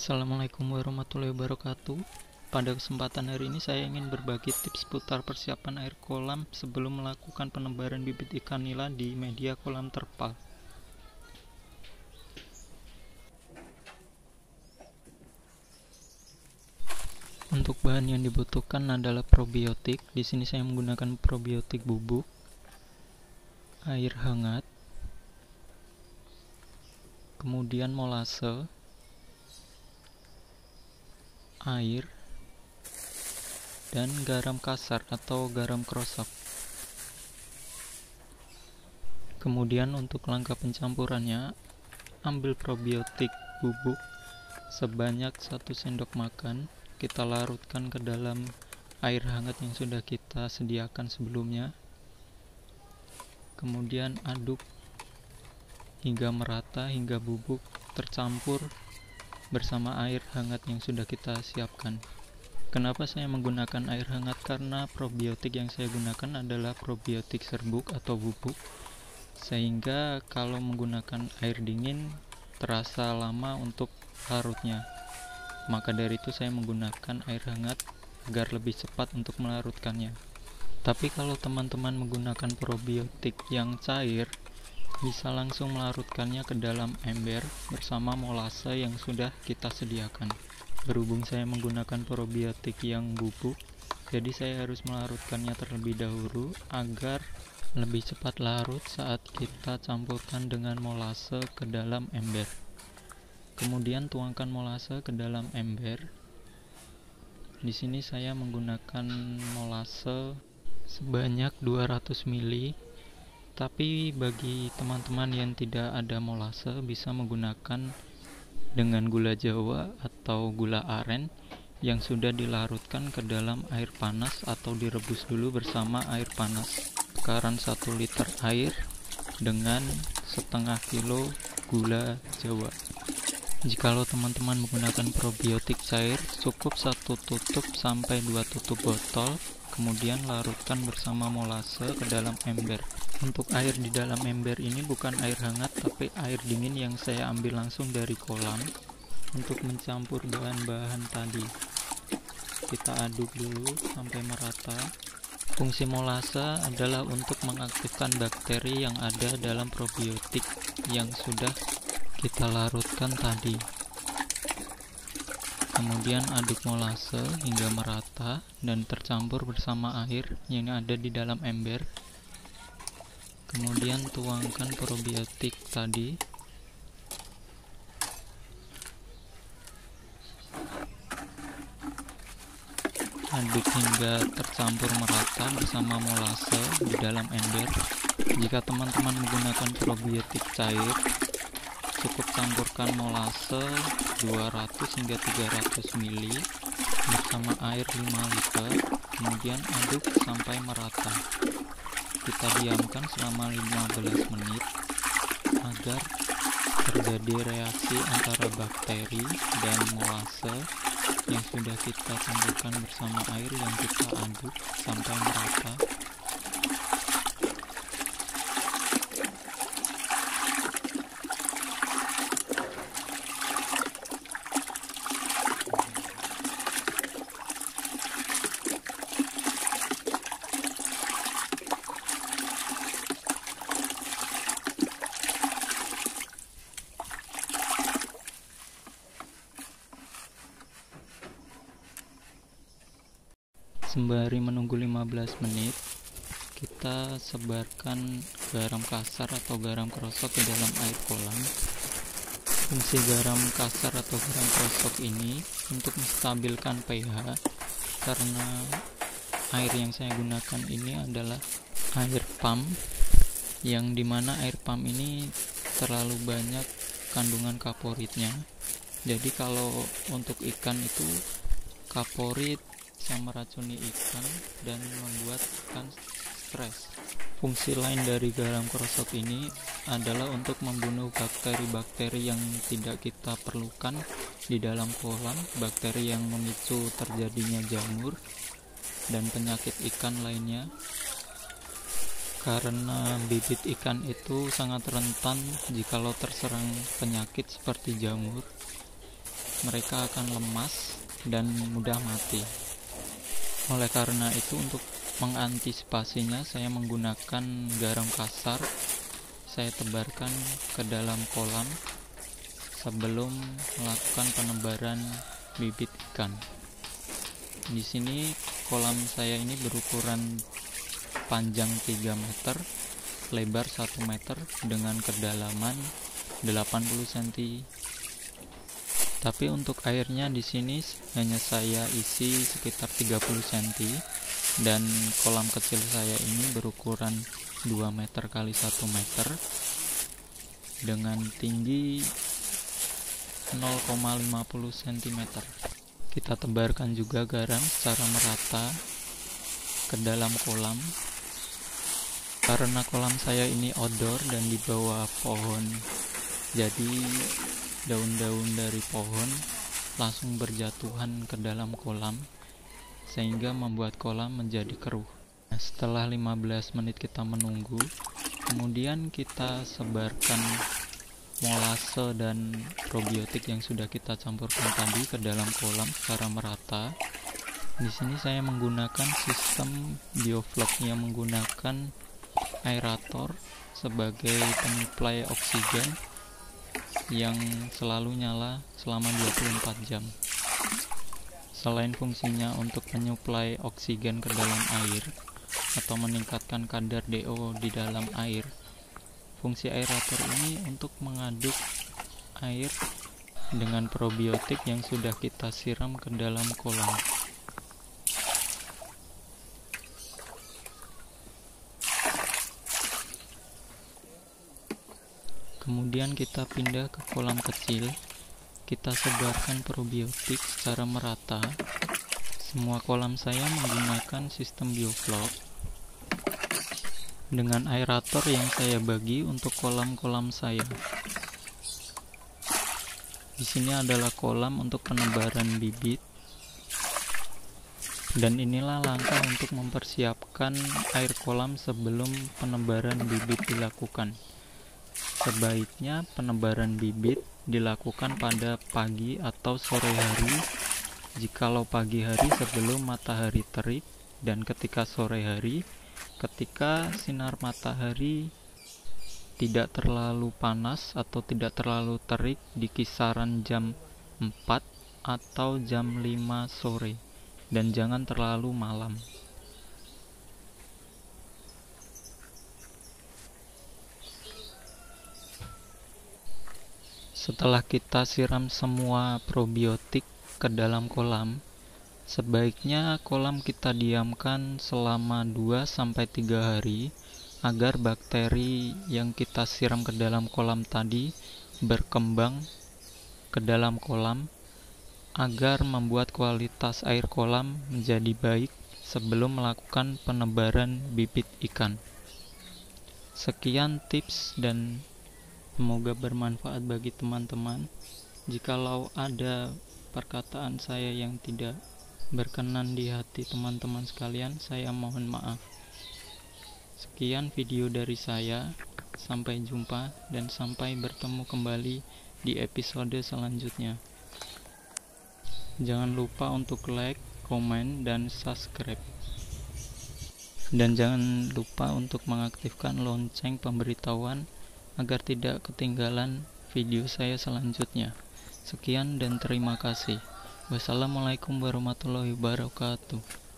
Assalamualaikum warahmatullahi wabarakatuh. Pada kesempatan hari ini saya ingin berbagi tips seputar persiapan air kolam sebelum melakukan penebaran bibit ikan nila di media kolam terpal. Untuk bahan yang dibutuhkan adalah probiotik. Di sini saya menggunakan probiotik bubuk, air hangat, kemudian molase, air, dan garam kasar atau garam krosok. Kemudian untuk langkah pencampurannya, ambil probiotik bubuk sebanyak 1 sendok makan, kita larutkan ke dalam air hangat yang sudah kita sediakan sebelumnya. Kemudian aduk hingga merata, hingga bubuk tercampur bersama air hangat yang sudah kita siapkan. Kenapa saya menggunakan air hangat? Karena probiotik yang saya gunakan adalah probiotik serbuk atau bubuk, sehingga kalau menggunakan air dingin terasa lama untuk larutnya. Maka dari itu saya menggunakan air hangat agar lebih cepat untuk melarutkannya. Tapi kalau teman-teman menggunakan probiotik yang cair, bisa langsung melarutkannya ke dalam ember bersama molase yang sudah kita sediakan. Berhubung saya menggunakan probiotik yang bubuk, jadi saya harus melarutkannya terlebih dahulu agar lebih cepat larut saat kita campurkan dengan molase ke dalam ember. Kemudian tuangkan molase ke dalam ember. Di sini saya menggunakan molase sebanyak 200 ml. Tapi bagi teman-teman yang tidak ada molase bisa menggunakan dengan gula Jawa atau gula aren yang sudah dilarutkan ke dalam air panas atau direbus dulu bersama air panas. Takaran 1 liter air dengan setengah kilo gula Jawa. Jikalau teman-teman menggunakan probiotik cair, cukup 1 tutup sampai 2 tutup botol, kemudian larutkan bersama molase ke dalam ember. Untuk air di dalam ember ini bukan air hangat, tapi air dingin yang saya ambil langsung dari kolam untuk mencampur bahan-bahan tadi. Kita aduk dulu sampai merata. Fungsi molase adalah untuk mengaktifkan bakteri yang ada dalam probiotik yang sudah kita larutkan tadi. Kemudian aduk molase hingga merata dan tercampur bersama air yang ada di dalam ember. Kemudian tuangkan probiotik tadi. Aduk hingga tercampur merata bersama molase di dalam ember. Jika teman-teman menggunakan probiotik cair, cukup campurkan molase 200 hingga 300 ml bersama air 5 liter, kemudian aduk sampai merata. Kita diamkan selama 15 menit agar terjadi reaksi antara bakteri dan molase yang sudah kita campurkan bersama air yang kita aduk sampai merata. Sembari menunggu 15 menit, kita sebarkan garam kasar atau garam krosok ke dalam air kolam. Fungsi garam kasar atau garam krosok ini untuk menstabilkan pH, karena air yang saya gunakan ini adalah air pump, yang dimana air pump ini terlalu banyak kandungan kaporitnya. Jadi kalau untuk ikan itu kaporit bisa meracuni ikan dan membuat ikan stres. Fungsi lain dari garam krosok ini adalah untuk membunuh bakteri-bakteri yang tidak kita perlukan di dalam kolam, bakteri yang memicu terjadinya jamur dan penyakit ikan lainnya. Karena bibit ikan itu sangat rentan jikalau terserang penyakit seperti jamur. mereka akan lemas dan mudah mati. Oleh karena itu, untuk mengantisipasinya, saya menggunakan garam kasar. Saya tebarkan ke dalam kolam sebelum melakukan penebaran bibit ikan. Di sini kolam saya ini berukuran panjang 3 meter, lebar 1 meter dengan kedalaman 80 cm. Tapi untuk airnya di sini hanya saya isi sekitar 30 cm, dan kolam kecil saya ini berukuran 2 meter kali 1 meter dengan tinggi 0,50 cm. Kita tebarkan juga garam secara merata ke dalam kolam. Karena kolam saya ini outdoor dan di bawah pohon, jadi daun-daun dari pohon langsung berjatuhan ke dalam kolam sehingga membuat kolam menjadi keruh. Setelah 15 menit kita menunggu, kemudian kita sebarkan molase dan probiotik yang sudah kita campurkan tadi ke dalam kolam secara merata. Di sini saya menggunakan sistem bioflok yang menggunakan aerator sebagai penyuplai oksigen yang selalu nyala selama 24 jam. Selain fungsinya untuk menyuplai oksigen ke dalam air atau meningkatkan kadar DO di dalam air, fungsi aerator ini untuk mengaduk air dengan probiotik yang sudah kita siram ke dalam kolam. Kemudian kita pindah ke kolam kecil, kita sebarkan probiotik secara merata. Semua kolam saya menggunakan sistem bioflok dengan aerator yang saya bagi untuk kolam-kolam saya. Di sini adalah kolam untuk penebaran bibit, dan inilah langkah untuk mempersiapkan air kolam sebelum penebaran bibit dilakukan. Sebaiknya penebaran bibit dilakukan pada pagi atau sore hari, jikalau pagi hari sebelum matahari terik, dan ketika sore hari ketika sinar matahari tidak terlalu panas atau tidak terlalu terik di kisaran jam 4 atau jam 5 sore, dan jangan terlalu malam. Setelah kita siram semua probiotik ke dalam kolam, sebaiknya kolam kita diamkan selama 2-3 hari agar bakteri yang kita siram ke dalam kolam tadi berkembang ke dalam kolam, agar membuat kualitas air kolam menjadi baik sebelum melakukan penebaran bibit ikan. Sekian tips dan semoga bermanfaat bagi teman-teman. Jikalau ada perkataan saya yang tidak berkenan di hati teman-teman sekalian, saya mohon maaf. Sekian video dari saya. Sampai jumpa dan sampai bertemu kembali di episode selanjutnya. Jangan lupa untuk like, komen, dan subscribe. Dan jangan lupa untuk mengaktifkan lonceng pemberitahuan agar tidak ketinggalan video saya selanjutnya. Sekian dan terima kasih. Wassalamualaikum warahmatullahi wabarakatuh.